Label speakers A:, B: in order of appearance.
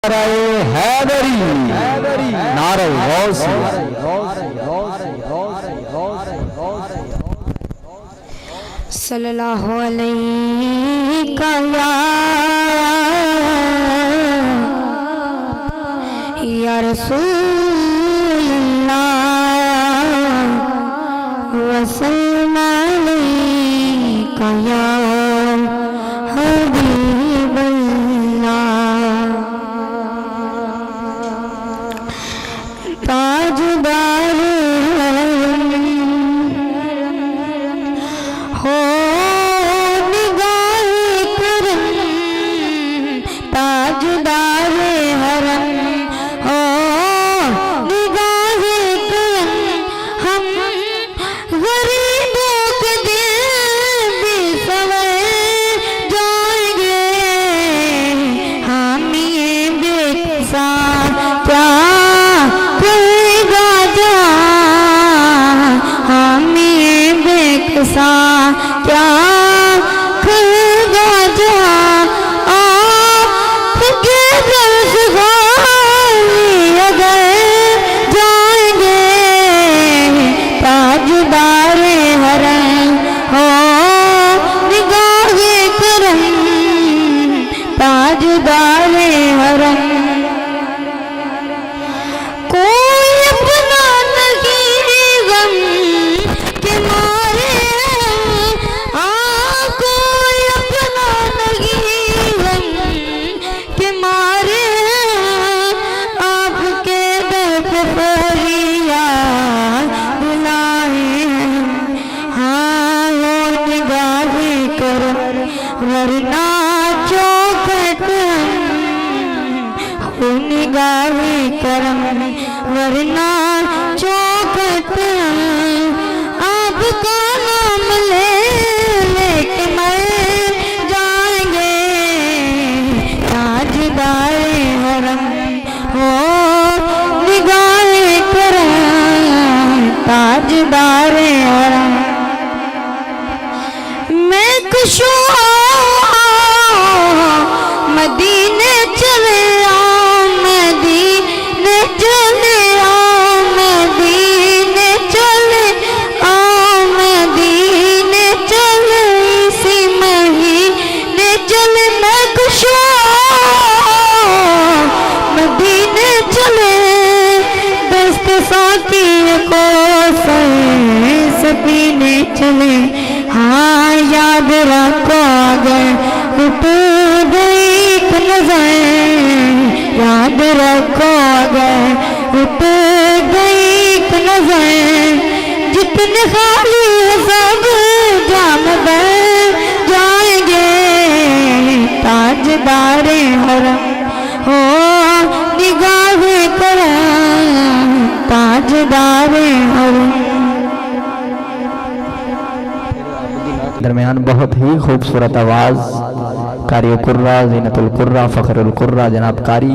A: हैदरी नारे गौसी
B: सल्लल्लाहु अलैहि या रसूलल्लाह वसल्लम अलैका या हबीबल्लाह। ताजदार हो निगाहे करम, ताजदार हरम हो निगाहे करम। हम गरीबों के दिल भी संवर जाएंगे। हम ये बेकसा क्या करेगा जा, हम ये बेकसा क्या करेगा जा। आपके दर्द खाली अगर जाएंगे, ताजदार हरम हो निगाहे करम, ताजदार हरम। कोई अपना नहीं गम के मारे, कोई अपना नहीं गम के मारे। आपके दर पे फरियाद बुलाए, हाँ वो निगाहे करो वरना चौखट। वो निगाहे करम वरना चौखट। आपका नाम ले लेके मर जाएंगे। ताजदार हरम हो निगाहे करम, ताजदार हरम। मैं खुशू मदीने चले आओ, मदीने चले आओ, मदीने चले आओ, मदीने चले इसी महीने चले। मैं खुश मदीने चले, दस्त साकी को सपीने चले। हाँ याद रखो अगर उठ गई एक नजर, याद रखो अगर उठ गई एक नजर। जितने खाली सब जाम बन जाएंगे। ताजदार हरम हो निगाहे करम, ताजदार हरम।
A: दरमियान बहुत ही खूबसूरत आवाज़ कारी कुर्रा, ज़ीनतुल कुर्रा, फ़ख्रुल कुर्रा जनाब कारी